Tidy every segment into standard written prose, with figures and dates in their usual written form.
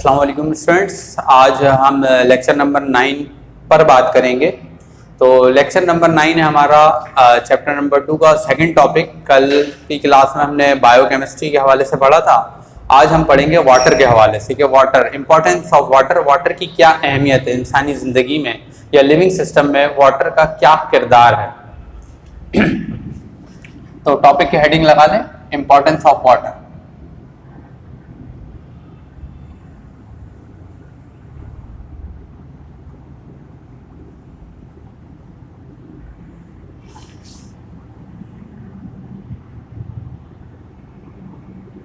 अस्सलाम वालेकुम स्टूडेंट्स, आज हम लेक्चर नंबर 9 पर बात करेंगे। तो लेक्चर नंबर 9 है हमारा चैप्टर नंबर 2 का सेकंड टॉपिक। कल की क्लास में हमने बायोकेमिस्ट्री के हवाले से पढ़ा था। आज हम पढ़ेंगे वाटर के हवाले से कि water, importance of water, water की क्या अहमियत है इंसानी ज़िंदगी में या लिविंग सिस्टम में, वाटर का क्या किरदार है। तो टॉपिक की हेडिंग लगा दें, importance of water.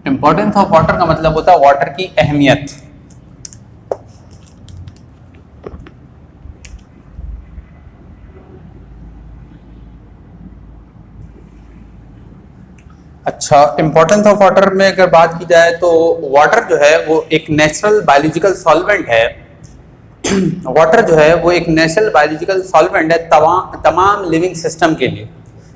Importance of water का मतलब होता है वाटर की अहमियत। अच्छा, इंपॉर्टेंस ऑफ वाटर में अगर बात की जाए तो वाटर जो है वो एक नेचुरल बायोलॉजिकल सॉल्वेंट है। वाटर जो है वो एक नेचुरल बायोलॉजिकल सॉल्वेंट है तमाम लिविंग सिस्टम के लिए।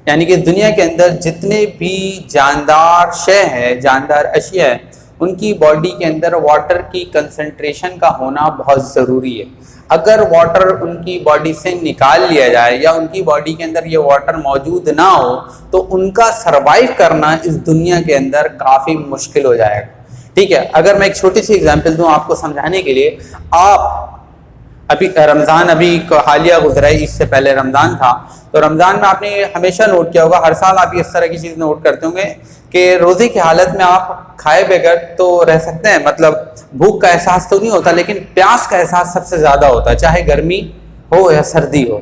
यानी कि दुनिया के अंदर जितने भी जानदार शय है, जानदार अशिया है, उनकी बॉडी के अंदर वाटर की कंसंट्रेशन का होना बहुत ज़रूरी है। अगर वाटर उनकी बॉडी से निकाल लिया जाए या उनकी बॉडी के अंदर ये वाटर मौजूद ना हो तो उनका सरवाइव करना इस दुनिया के अंदर काफ़ी मुश्किल हो जाएगा। ठीक है, अगर मैं एक छोटी सी एग्जांपल दूं आपको समझाने के लिए। आप अभी रमज़ान हालिया गुजरा है, इससे पहले रमज़ान था। तो रमज़ान में आपने हमेशा नोट किया होगा, हर साल आप इस तरह की चीज़ नोट करते होंगे कि रोज़े की हालत में आप खाए बगैर तो रह सकते हैं, मतलब भूख का एहसास तो नहीं होता, लेकिन प्यास का एहसास सबसे ज़्यादा होता है, चाहे गर्मी हो या सर्दी हो।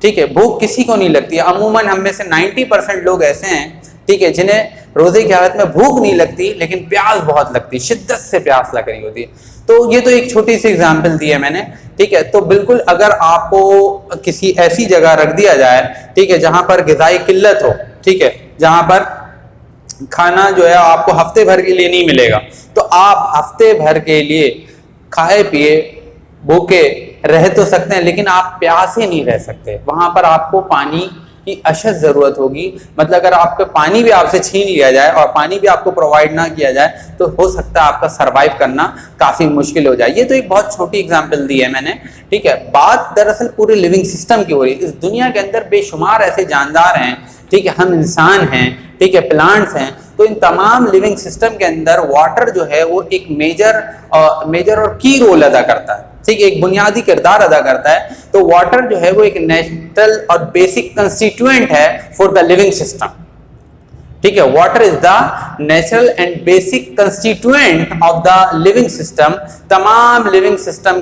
ठीक है, भूख किसी को नहीं लगती है। अमूमन हम में से 90% लोग ऐसे हैं, ठीक है, जिन्हें रोज़े की हालत में भूख नहीं लगती लेकिन प्यास बहुत लगती, शिद्दत से प्यास लग रही होती है। तो ये तो एक छोटी सी एग्जाम्पल दी है मैंने। ठीक है, तो बिल्कुल अगर आपको किसी ऐसी जगह रख दिया जाए, ठीक है, जहां पर ग़िज़ाई किल्लत हो, ठीक है, जहां पर खाना जो है आपको हफ्ते भर के लिए नहीं मिलेगा, तो आप हफ्ते भर के लिए खाए पिए भूखे रह तो सकते हैं लेकिन आप प्यासे नहीं रह सकते। वहां पर आपको पानी की अशद ज़रूरत होगी। मतलब अगर आपका पानी भी आपसे छीन लिया जाए और पानी भी आपको प्रोवाइड ना किया जाए तो हो सकता है आपका सरवाइव करना काफ़ी मुश्किल हो जाए। ये तो एक बहुत छोटी एग्जांपल दी है मैंने। ठीक है, बात दरअसल पूरे लिविंग सिस्टम की हो रही है। इस दुनिया के अंदर बेशुमार ऐसे जानदार हैं, ठीक है, हम इंसान हैं, ठीक है, प्लांट्स हैं। तो इन तमाम लिविंग सिस्टम के अंदर वाटर जो है वो एक मेजर और की रोल अदा करता है। ठीक है, एक बुनियादी किरदार अदा करता है। तो वाटर जो है वो एक नेचुरल और बेसिक कंस्टिट्यूएंट है फॉर द लिविंग सिस्टम। ठीक है, water is the natural and basic constituent of the living system. तमाम लिविंग सिस्टम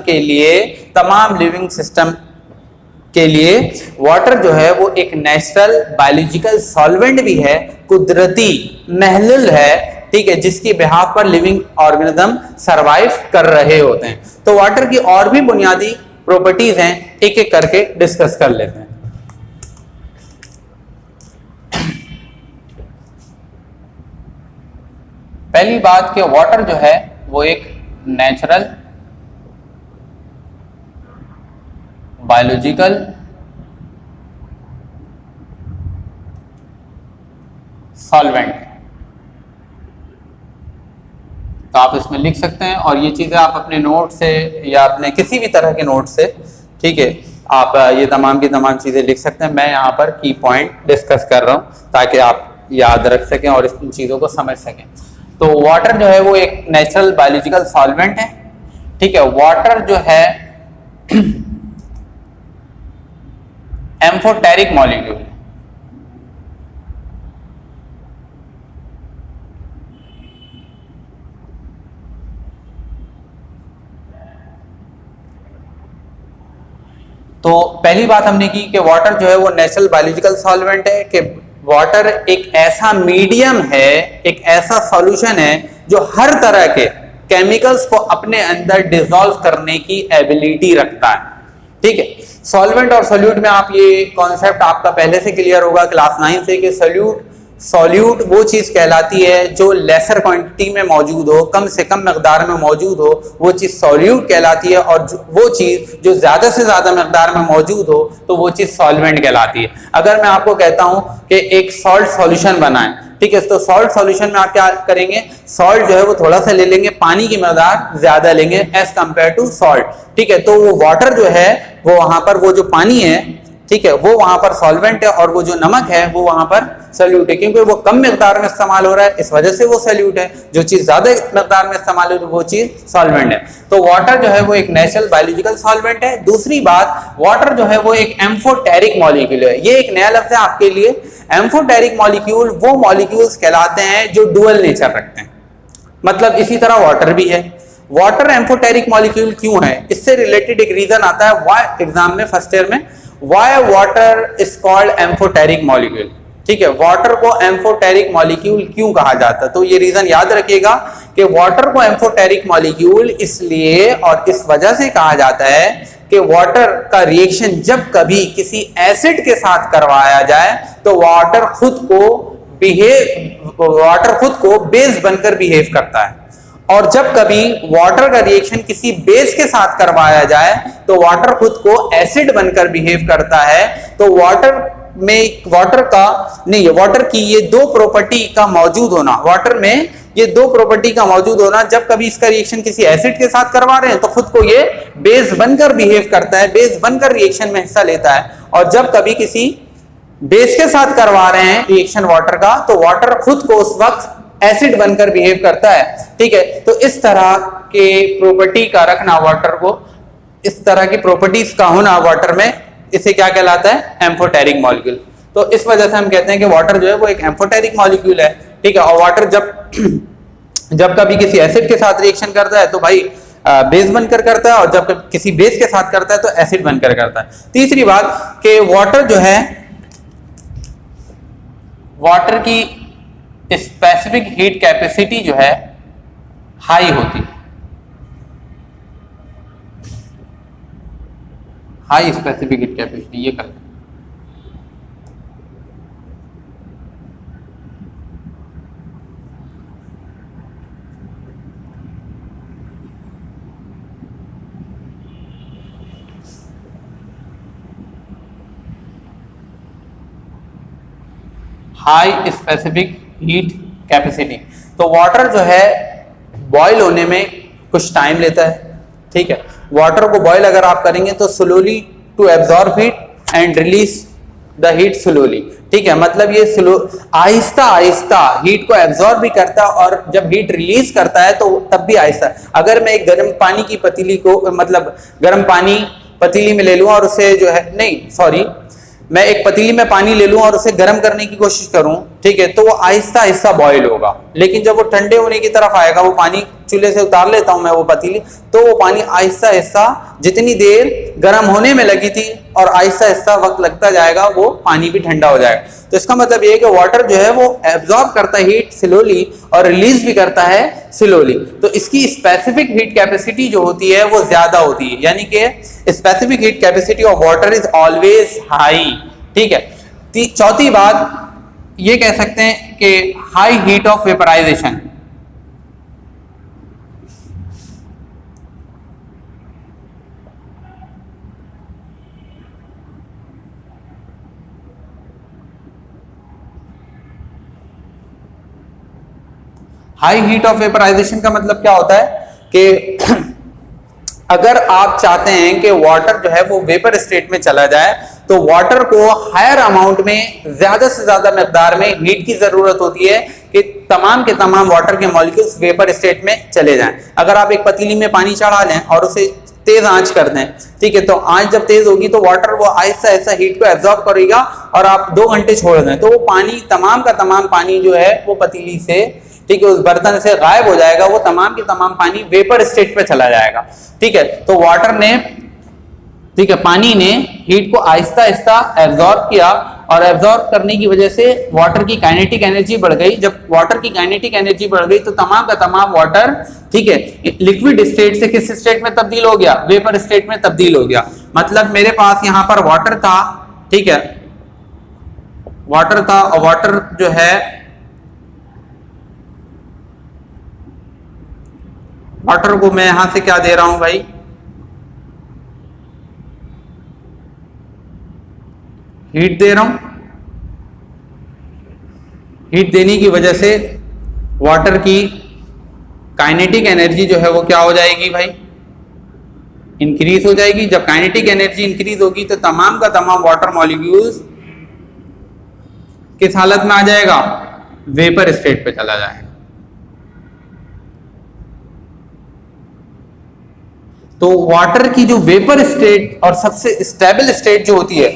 के लिए वाटर जो है वो एक नेचुरल बायोलॉजिकल सॉल्वेंट भी है, कुदरती महलुल है, ठीक है, जिसकी बिहाफ पर लिविंग ऑर्गेनिज्म सरवाइव कर रहे होते हैं। तो वाटर की और भी बुनियादी प्रॉपर्टीज हैं, एक एक करके डिस्कस कर लेते हैं। पहली बात कि वाटर जो है वो एक नेचुरल बायोलॉजिकल सॉल्वेंट है। तो आप इसमें लिख सकते हैं और ये चीज़ें आप अपने नोट से या अपने किसी भी तरह के नोट से, ठीक है, आप ये तमाम की तमाम चीज़ें लिख सकते हैं। मैं यहाँ पर की पॉइंट डिस्कस कर रहा हूँ ताकि आप याद रख सकें और इन चीज़ों को समझ सकें। तो वाटर जो है वो एक नेचुरल बायोलॉजिकल सॉल्वेंट है। ठीक है, वाटर जो है एम्फोटेरिक मॉलिक्यूल। तो पहली बात हमने की कि वाटर जो है वो नेचुरल बायोलॉजिकल सॉल्वेंट है, कि वाटर एक ऐसा मीडियम है, एक ऐसा सॉल्यूशन है जो हर तरह के केमिकल्स को अपने अंदर डिसॉल्व करने की एबिलिटी रखता है। ठीक है, सॉल्वेंट और सोल्यूट में आप ये कॉन्सेप्ट आपका पहले से क्लियर होगा क्लास 9 से कि सॉल्यूट वो चीज कहलाती है जो लेसर क्वांटिटी में मौजूद हो, कम से कम मकदार में मौजूद हो, वो चीज सॉल्यूट कहलाती है। और वो चीज जो ज्यादा से ज्यादा मकदार में मौजूद हो तो वो चीज सॉल्वेंट कहलाती है। अगर मैं आपको कहता हूं कि एक सॉल्ट सॉल्यूशन बनाएं, ठीक है। तो सॉल्ट सॉल्यूशन में आप क्या करेंगे, सॉल्ट जो है वो थोड़ा सा ले लेंगे, पानी की मकदार ज्यादा लेंगे एज कंपेयर टू सॉल्ट, ठीक है। तो वो वाटर जो है वो वहां पर, वो जो पानी है, ठीक है, वो वहां पर सॉल्वेंट है और वो जो नमक है वो वहां पर सॉल्यूट है, क्योंकि वो कम मिकदार में इस्तेमाल हो रहा है, इस वजह से वो सॉल्यूट है। जो चीज ज्यादा मिकदार में इस्तेमाल हो रही है वो चीज सॉल्वेंट है। तो वाटर जो है वो एक नेचुरल बायोलॉजिकल सॉल्वेंट है। दूसरी बात, वाटर जो है वो एक एम्फोटेरिक मॉलिक्यूल है। ये एक नया लफ्ज है आपके लिए। एम्फोटेरिक मॉलिक्यूल वो मॉलिक्यूल्स कहलाते हैं जो डुअल नेचर रखते हैं, मतलब इसी तरह वाटर भी है। वाटर एम्फोटेरिक मॉलिक्यूल क्यों है, इससे रिलेटेड एक रीजन आता है व्हाई एग्जाम में फर्स्ट ईयर में, why water is called amphoteric molecule, ठीक है। वाटर को एम्फोटेरिक मॉलिक्यूल क्यों कहा जाता है, तो ये रीजन याद रखिएगा कि वाटर को एम्फोटेरिक मॉलिक्यूल इसलिए और इस वजह से कहा जाता है कि वाटर का रिएक्शन जब कभी किसी एसिड के साथ करवाया जाए तो वाटर खुद को बेस बनकर बिहेव करता है, और जब कभी वाटर का रिएक्शन किसी बेस के साथ करवाया जाए तो वाटर खुद को एसिड बनकर बिहेव करता है। तो वाटर की ये दो प्रॉपर्टी का मौजूद होना, वाटर में ये दो प्रॉपर्टी का मौजूद होना, जब कभी इसका रिएक्शन किसी एसिड के साथ करवा रहे हैं तो खुद को ये बेस बनकर बिहेव करता है, बेस बनकर रिएक्शन में हिस्सा लेता है, और जब कभी किसी बेस के साथ करवा रहे हैं रिएक्शन वाटर का तो वाटर खुद को उस वक्त एसिड बनकर बिहेव करता है, ठीक है। तो इस तरह के प्रॉपर्टी का रखना वाटर को, इस तरह की प्रॉपर्टीज का होना वाटर में, इसे क्या कहलाता है, एम्फोटेरिक मॉलिक्यूल। तो इस वजह से हम कहते हैं कि वाटर जो है वो एक एम्फोटेरिक मॉलिक्यूल है, ठीक है। और वाटर जब कभी किसी एसिड के साथ रिएक्शन करता है तो भाई बेस बनकर करता है, और जब किसी बेस के साथ करता है तो एसिड बनकर करता है। तीसरी बात कि वाटर जो है, वाटर की स्पेसिफिक हीट कैपेसिटी जो है हाई होती है, हाई स्पेसिफिक हीट कैपेसिटी, ये कर हाई स्पेसिफिक हीट कैपेसिटी। तो वाटर जो है बॉयल होने में कुछ टाइम लेता है, ठीक है। वाटर को बॉयल अगर आप करेंगे तो slowly to absorb heat and release the heat slowly, ठीक है। मतलब ये स्लो, आहिस्ता आहिस्ता हीट को एब्जॉर्ब भी करता है और जब हीट रिलीज करता है तो तब भी आहिस्ता। अगर मैं एक गर्म पानी की पतीली को, मतलब गर्म पानी पतीली में ले लूं और उसे जो है, नहीं सॉरी, मैं एक पतीली में पानी ले लूं और उसे गर्म करने की कोशिश करूं, ठीक है, तो वो आहिस्ता आहिस्ता बॉयल होगा। लेकिन जब वो ठंडे होने की तरफ आएगा, वो पानी चूल्हे से उतार लेता हूं मैं वो पतीली, तो वो पानी आहिस्ता आहिस्ता, जितनी देर गर्म होने में लगी थी और आहिस्ता आहिस्ता वक्त लगता जाएगा, वो पानी भी ठंडा हो जाएगा। तो इसका मतलब ये है कि वाटर जो है वो एब्जॉर्ब करता है हीट स्लोली और रिलीज भी करता है स्लोली। तो इसकी स्पेसिफिक हीट कैपेसिटी जो होती है वो ज्यादा होती है, यानी कि specific heat capacity of water is always high, ठीक है। चौथी बात ये कह सकते हैं कि high heat of vaporization, high heat of vaporization का मतलब क्या होता है कि अगर आप चाहते हैं कि वाटर जो है वो वेपर स्टेट में चला जाए तो वाटर को हायर अमाउंट में, ज्यादा से ज्यादा मिकदार में हीट की जरूरत होती है कि तमाम के तमाम वाटर के मॉलिक्यूल्स वेपर स्टेट में चले जाएं। अगर आप एक पतीली में पानी चढ़ा लें और उसे तेज आंच कर दें, ठीक है, तो आंच जब तेज होगी तो वाटर वो आहिस्ता आहिस्ता हीट को एब्जॉर्ब करेगा और आप 2 घंटे छोड़ दें तो वो पानी, तमाम का तमाम पानी जो है वो पतीली से, ठीक है, उस बर्तन से गायब हो जाएगा, वो तमाम के तमाम पानी वेपर स्टेट पे चला जाएगा, ठीक है। तो वाटर ने, ठीक है, पानी ने हीट को आहिस्ता आहिस्ता एब्जॉर्ब किया और एब्जॉर्ब करने की वजह से वाटर की काइनेटिक एनर्जी बढ़ गई। जब वाटर की काइनेटिक एनर्जी बढ़ गई तो तमाम का तमाम वाटर, ठीक है, लिक्विड स्टेट से किस स्टेट में तब्दील हो गया, वेपर स्टेट में तब्दील हो गया। मतलब मेरे पास यहां पर वाटर था, ठीक है, वाटर था, और वाटर जो है, वाटर को मैं यहां से क्या दे रहा हूं भाई, हीट दे रहा हूं, हीट देने की वजह से वाटर की काइनेटिक एनर्जी जो है वो क्या हो जाएगी भाई, इंक्रीज हो जाएगी। जब काइनेटिक एनर्जी इंक्रीज होगी तो तमाम का तमाम वाटर मॉलिक्यूल्स किस हालत में आ जाएगा, वेपर स्टेट पे चला जाएगा। तो वाटर की जो वेपर स्टेट और सबसे स्टेबल स्टेट जो होती है,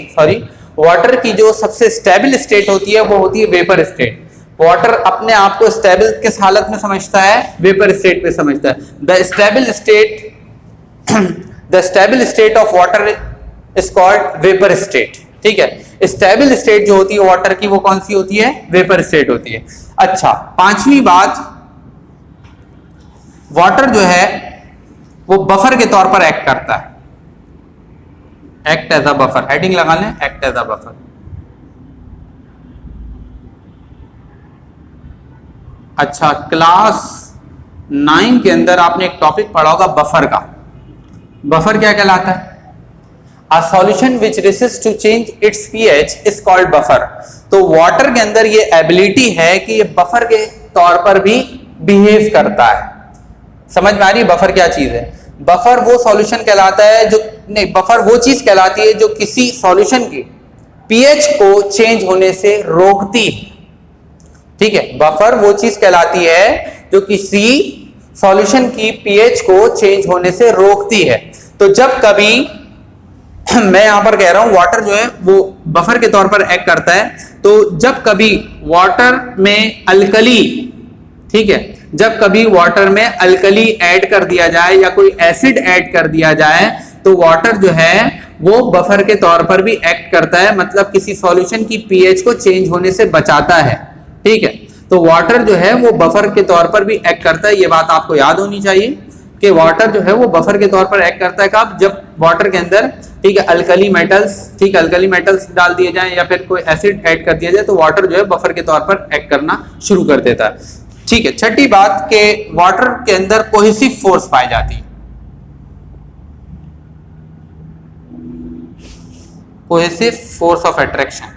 वाटर की जो सबसे स्टेबल स्टेट होती है वो होती है वेपर स्टेट। वाटर अपने आप को स्टेबल किस हालत में समझता है, वेपर स्टेट पे समझता है। The stable state of water is called vapour state. ठीक है, स्टेबल स्टेट जो होती है वाटर की वो कौन सी होती है, वेपर स्टेट होती है। अच्छा, पांचवी बात, वाटर जो है वो बफर के तौर पर एक्ट करता है। Act as a buffer, heading लगा लें, एक्ट एज अ बफर। अच्छा, क्लास 9 के अंदर आपने एक टॉपिक पढ़ा होगा बफर का। बफर क्या कहलाता है, A solution which resists to change its pH is called buffer। तो वाटर के अंदर ये एबिलिटी है कि ये बफर के तौर पर भी बिहेव करता है। समझ में आ रही है बफर क्या चीज है? बफर वो सॉल्यूशन कहलाता है जो, नहीं, बफर वो चीज कहलाती है जो किसी सॉल्यूशन की पीएच को चेंज होने से रोकती है। ठीक है, बफर वो चीज कहलाती है जो किसी सॉल्यूशन की पीएच को चेंज होने से रोकती है। तो जब कभी मैं यहां पर कह रहा हूं वाटर जो है वो बफर के तौर पर एक्ट करता है, तो जब कभी वाटर में अल्कली, ठीक है, जब कभी वाटर में अल्कली ऐड कर दिया जाए या कोई एसिड ऐड कर दिया जाए तो वाटर जो है वो बफर के तौर पर भी एक्ट करता है, मतलब किसी सॉल्यूशन की पीएच को चेंज होने से बचाता है। ठीक है, तो वाटर जो है वो बफर के तौर पर भी एक्ट करता है। ये बात आपको याद होनी चाहिए कि वाटर जो है वो बफर के तौर पर एक्ट करता है। कब? जब वाटर के अंदर, ठीक है, अल्कली मेटल्स, ठीक है, अल्कली मेटल्स डाल दिए जाएं या फिर कोई एसिड ऐड कर दिया जाए तो वाटर जो है बफर के तौर पर एक्ट करना शुरू कर देता है। ठीक है, छठी बात के वाटर के अंदर कोहेसिव फोर्स पाई जाती है। Cohesive force of attraction.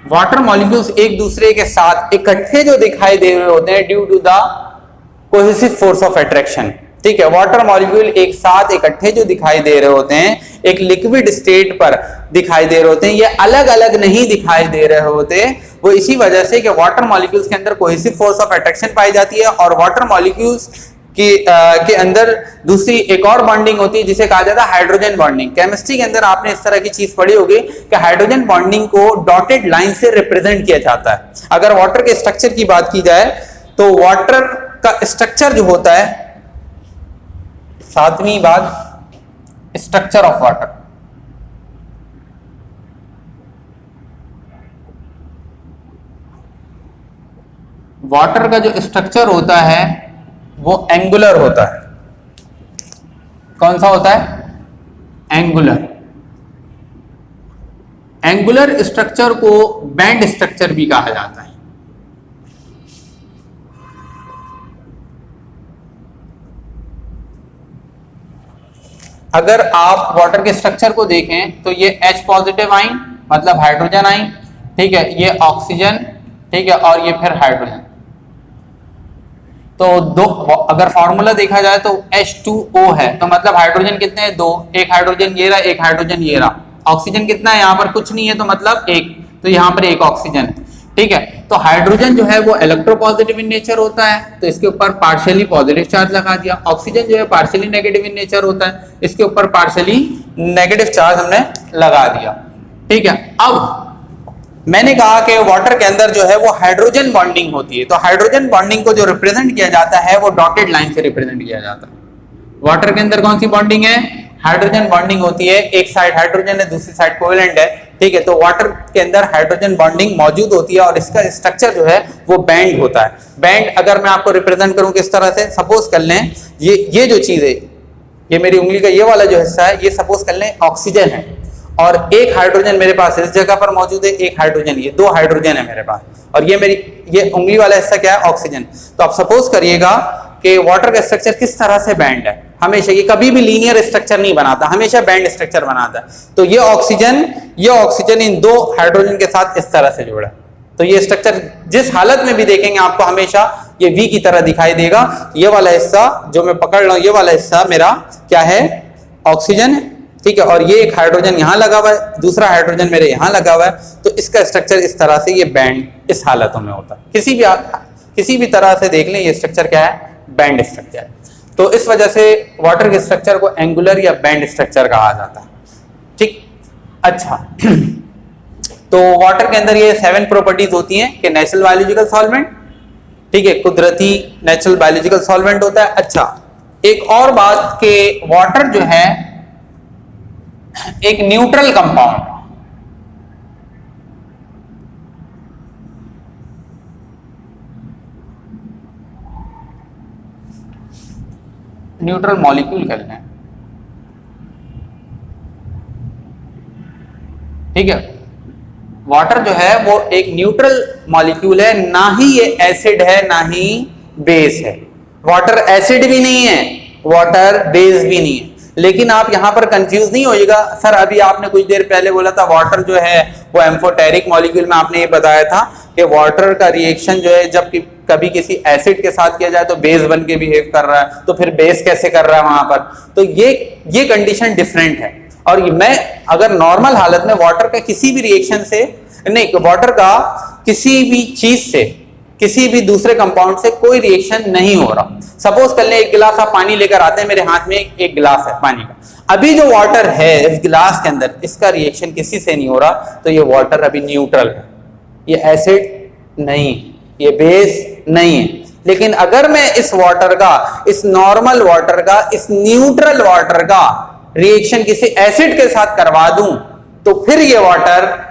Water molecules एक दूसरे के साथ इकट्ठे जो दिखाई दे रहे होते हैं due to the cohesive force of attraction. ठीक है, वाटर मॉलिक्यूल एक साथ इकट्ठे जो दिखाई दे रहे होते हैं एक लिक्विड स्टेट पर दिखाई दे रहे होते हैं, ये अलग अलग नहीं दिखाई दे रहे होते। वो इसी वजह से कि वाटर मॉलिक्यूल्स के अंदर कोहेसिव फोर्स ऑफ अट्रैक्शन पाई जाती है और वाटर मॉलिक्यूल्स के अंदर दूसरी एक और बॉन्डिंग होती है जिसे कहा जाता है हाइड्रोजन बॉन्डिंग। केमिस्ट्री के अंदर आपने इस तरह की चीज पढ़ी होगी कि हाइड्रोजन बॉन्डिंग को डॉटेड लाइन से रिप्रेजेंट किया जाता है। अगर वाटर के स्ट्रक्चर की बात की जाए तो वाटर का स्ट्रक्चर जो होता है, सातवीं बात, स्ट्रक्चर ऑफ वाटर। वाटर का जो स्ट्रक्चर होता है वो एंगुलर होता है। कौन सा होता है? एंगुलर। एंगुलर स्ट्रक्चर को बैंड स्ट्रक्चर भी कहा जाता है। अगर आप वाटर के स्ट्रक्चर को देखें तो ये H पॉजिटिव आइन मतलब हाइड्रोजन आइन, ठीक है, ये ऑक्सीजन, ठीक है, और ये फिर हाइड्रोजन। तो दो, अगर फॉर्मूला देखा जाए तो H2O है, तो मतलब हाइड्रोजन कितने हैं? 2। एक हाइड्रोजन ये रहा, एक हाइड्रोजन ये रहा। ऑक्सीजन कितना है? यहाँ पर कुछ नहीं है, तो मतलब 1, तो यहाँ पर 1 ऑक्सीजन। ठीक है, तो हाइड्रोजन जो है वो इलेक्ट्रोपॉजिटिव इन नेचर होता है, तो इसके ऊपर पार्शियली पॉजिटिव चार्ज लगा दिया। ऑक्सीजन जो है पार्शियली नेगेटिव इन नेचर होता है, इसके ऊपर पार्शियली नेगेटिव चार्ज हमने लगा दिया। ठीक है, अब मैंने कहा कि वाटर के अंदर जो है वो हाइड्रोजन बॉन्डिंग होती है, तो हाइड्रोजन बॉन्डिंग को जो रिप्रेजेंट किया जाता है वो डॉटेड लाइन से रिप्रेजेंट किया जाता है। वाटर के अंदर कौन सी बॉन्डिंग है? हाइड्रोजन बॉन्डिंग होती है। एक साइड हाइड्रोजन है, दूसरी साइड कोवेलेंट है। ठीक है, तो वाटर के अंदर हाइड्रोजन बॉन्डिंग मौजूद होती है और इसका स्ट्रक्चर जो है वो बैंड होता है। बैंड अगर मैं आपको रिप्रेजेंट करूं किस तरह से, सपोज कर लें ये जो चीज है, ये मेरी उंगली का ये वाला जो हिस्सा है, ये सपोज कर लें ऑक्सीजन है और एक हाइड्रोजन मेरे पास इस जगह पर मौजूद है, एक हाइड्रोजन, ये 2 हाइड्रोजन है मेरे पास, और ये मेरी ये उंगली वाला हिस्सा क्या है? ऑक्सीजन। तो आप सपोज करिएगा कि वाटर का स्ट्रक्चर किस तरह से बैंड है। हमेशा ये कभी भी लीनियर स्ट्रक्चर नहीं बनाता, हमेशा बैंड स्ट्रक्चर बनाता है। तो ये ऑक्सीजन इन दो हाइड्रोजन के साथ इस तरह से जुड़ा है। तो ये स्ट्रक्चर जिस हालत में भी देखेंगे आपको हमेशा ये वी की तरह दिखाई देगा। ये वाला हिस्सा जो मैं पकड़ रहा हूं, ये वाला हिस्सा मेरा क्या है, ऑक्सीजन है, ठीक है, और ये एक हाइड्रोजन यहाँ लगा हुआ है, दूसरा हाइड्रोजन मेरे यहाँ लगा हुआ है। तो इसका स्ट्रक्चर इस तरह से, ये बैंड इस हालतों में होता है। किसी भी तरह से देख लें, ये स्ट्रक्चर क्या है, बैंड स्ट्रक्चर है। तो इस वजह से वाटर के स्ट्रक्चर को एंगुलर या बैंड स्ट्रक्चर कहा जाता है, ठीक। अच्छा तो वाटर के अंदर ये 7 प्रॉपर्टीज होती हैं कि नेचुरल बायोलॉजिकल सॉल्वेंट, ठीक है, कुदरती नेचुरल बायोलॉजिकल सॉल्वेंट होता है। अच्छा, एक और बात कि वाटर जो है एक न्यूट्रल कंपाउंड, न्यूट्रल मॉलिक्यूल कर लें, ठीक है। वाटर जो है वो एक न्यूट्रल मॉलिक्यूल है, ना ही ये एसिड है ना ही बेस है। वाटर एसिड भी नहीं है, वाटर बेस भी नहीं है। लेकिन आप यहां पर कंफ्यूज नहीं होइएगा, सर अभी आपने कुछ देर पहले बोला था वाटर जो है वो एम्फोटेरिक मॉलिक्यूल में, आपने ये बताया था कि वाटर का रिएक्शन जो है जब कभी किसी एसिड के साथ किया जाए तो बेस बन के बिहेव कर रहा है, तो फिर बेस कैसे कर रहा है वहां पर। तो ये कंडीशन डिफरेंट है। और मैं अगर नॉर्मल हालत में वाटर का किसी भी रिएक्शन से नहीं, वाटर का किसी भी चीज से, किसी भी दूसरे कंपाउंड से कोई रिएक्शन नहीं हो रहा। सपोज कर ले एक गिलास आप पानी लेकर आते हैं, मेरे हाथ में एक गिलास है पानी का, अभी जो वाटर है इस गिलास के अंदर, इसका रिएक्शन किसी से नहीं हो रहा, तो ये वाटर अभी न्यूट्रल है, ये एसिड नहीं, ये बेस नहीं है। लेकिन अगर मैं इस वाटर का, इस नॉर्मल वाटर का, इस न्यूट्रल वाटर का रिएक्शन किसी एसिड के साथ करवा दूं, तो फिर ये वाटर,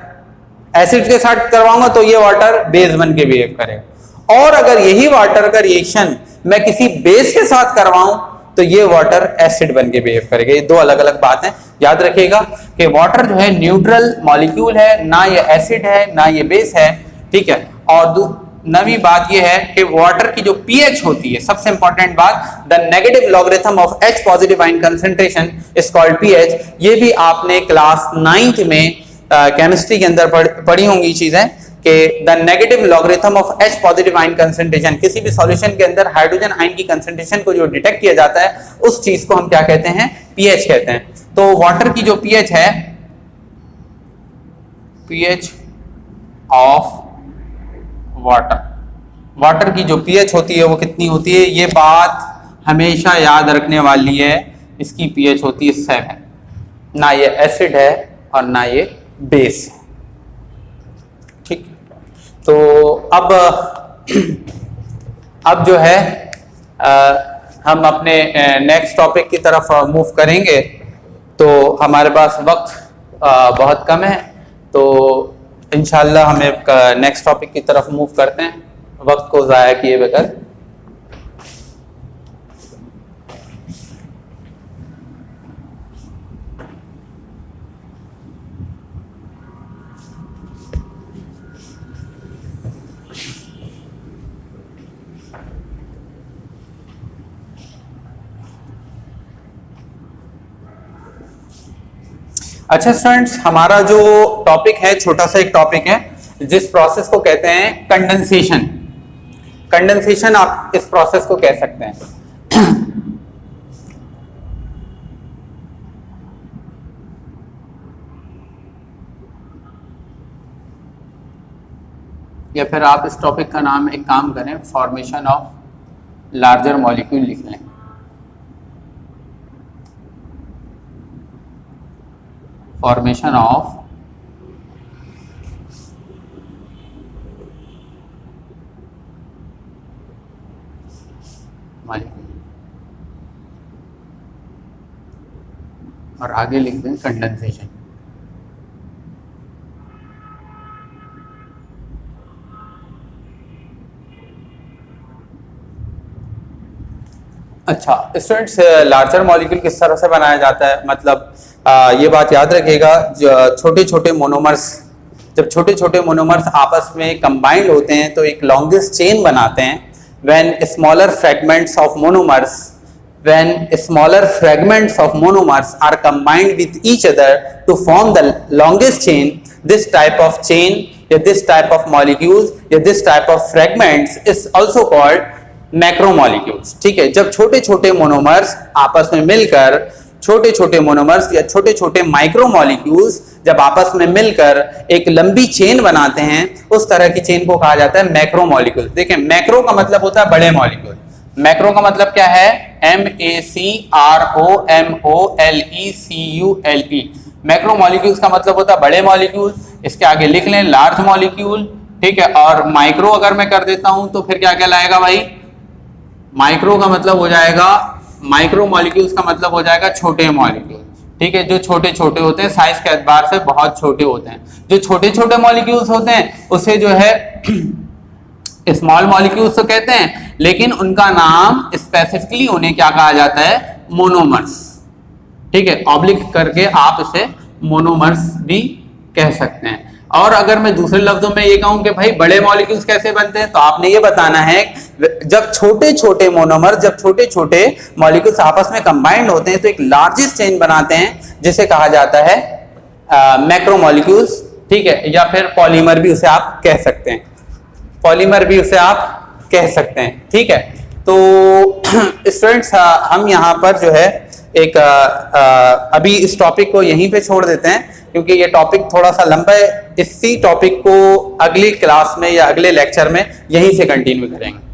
एसिड के साथ करवाऊंगा तो ये वाटर बेस बन के बिहेव करेगा। और अगर यही वाटर का रिएक्शन मैं किसी बेस के साथ करवाऊं तो ये वाटर एसिड बन के बिहेव करेगा। ये दो अलग अलग बातें याद रखिएगा कि वाटर जो है न्यूट्रल मॉलिक्यूल है, ना ये एसिड है ना ये बेस है, ठीक है। और नवी बात यह है कि वाटर की जो पीएच होती है, सबसे इंपॉर्टेंट बात, the negative logarithm of H positive ion concentration is called pH. ये भी आपने क्लास 9th में केमिस्ट्री के अंदर पढ़ी होंगी चीजें कि the negative logarithm of H positive ion concentration, किसी भी सॉल्यूशन के अंदर हाइड्रोजन आयन की कंसंट्रेशन को जो डिटेक्ट किया जाता है उस चीज को हम क्या कहते हैं, पीएच कहते हैं। तो वाटर की जो पीएच है, पीएच ऑफ वाटर की जो पीएच होती है वो कितनी होती है, ये बात हमेशा याद रखने वाली है। इसकी पीएच होती है 7, ना ये एसिड है और ना ये बेस है, ठीक। तो अब जो है हम अपने नेक्स्ट टॉपिक की तरफ मूव करेंगे। तो हमारे पास वक्त बहुत कम है, तो इंशाल्लाह हम एक नेक्स्ट टॉपिक की तरफ मूव करते हैं, वक्त को ज़ाया किए बगैर। अच्छा स्टूडेंट्स, हमारा जो टॉपिक है, छोटा सा एक टॉपिक है, जिस प्रोसेस को कहते हैं कंडेंसेशन। कंडेंसेशन आप इस प्रोसेस को कह सकते हैं। या फिर आप इस टॉपिक का नाम, एक काम करें, फॉर्मेशन ऑफ लार्जर मॉलिक्यूल लिख लें। फॉर्मेशन ऑफ मॉलिक्यूल, और आगे लिख दें कंडेंसेशन। अच्छा स्टूडेंट्स, लार्जर मॉलिक्यूल किस तरह से बनाया जाता है, मतलब ये बात याद रखिएगा, छोटे छोटे मोनोमर्स, जब छोटे छोटे मोनोमर्स आपस में कंबाइंड होते हैं तो एक लॉन्गेस्ट चेन बनाते हैं, when smaller fragments of monomers when smaller fragments of monomers are combined with each other to form the longest chain, this type of chain या this type of molecules या this type of fragments is also called macromolecules. ठीक है, जब छोटे छोटे monomers आपस में मिलकर छोटे छोटे मोनोमर्स या छोटे छोटे माइक्रोमोलिक्यूल्स जब आपस में मिलकर एक लंबी चेन बनाते हैं, उस तरह की चेन को कहा जाता है मैक्रोमोलिक्यूल। देखिए, मैक्रो का मतलब होता है बड़े मॉलिक्यूल। मैक्रो का मतलब क्या है? MACROMOLECULE। मैक्रो मॉलिक्यूल्स का मतलब होता है बड़े मॉलिक्यूल। इसके आगे लिख लें लार्ज मॉलिक्यूल। ठीक है, और माइक्रो अगर मैं कर देता हूं तो फिर क्या कहलाएगा भाई? माइक्रो का मतलब हो जाएगा, माइक्रो मॉलिक्यूल्स का मतलब हो जाएगा छोटे मॉलिक्यूल। ठीक है, जो छोटे छोटे होते हैं, साइज के एतबार से बहुत छोटे होते हैं। जो छोटे छोटे मॉलिक्यूल्स होते हैं उसे जो है स्मॉल मॉलिक्यूल्स तो कहते हैं, लेकिन उनका नाम स्पेसिफिकली उन्हें क्या कहा जाता है? मोनोमर्स। ठीक है, ऑब्लिक करके आप इसे मोनोमर्स भी कह सकते हैं। और अगर मैं दूसरे लफ्जों में ये कहूं कि भाई बड़े मॉलिक्यूल्स कैसे बनते हैं, तो आपने ये बताना है जब छोटे छोटे मोनोमर, जब छोटे छोटे मॉलिक्यूल्स आपस में कंबाइंड होते हैं तो एक लार्जेस्ट चेन बनाते हैं, जिसे कहा जाता है मैक्रोमोलिक्यूल्स। ठीक है, या फिर पॉलीमर भी उसे आप कह सकते हैं, पॉलीमर भी उसे आप कह सकते हैं। ठीक है, तो स्टूडेंट्स हम यहाँ पर जो है एक अभी इस टॉपिक को यहीं पे छोड़ देते हैं, क्योंकि ये टॉपिक थोड़ा सा लंबा है। इसी टॉपिक को अगली क्लास में या अगले लेक्चर में यहीं से कंटिन्यू करेंगे।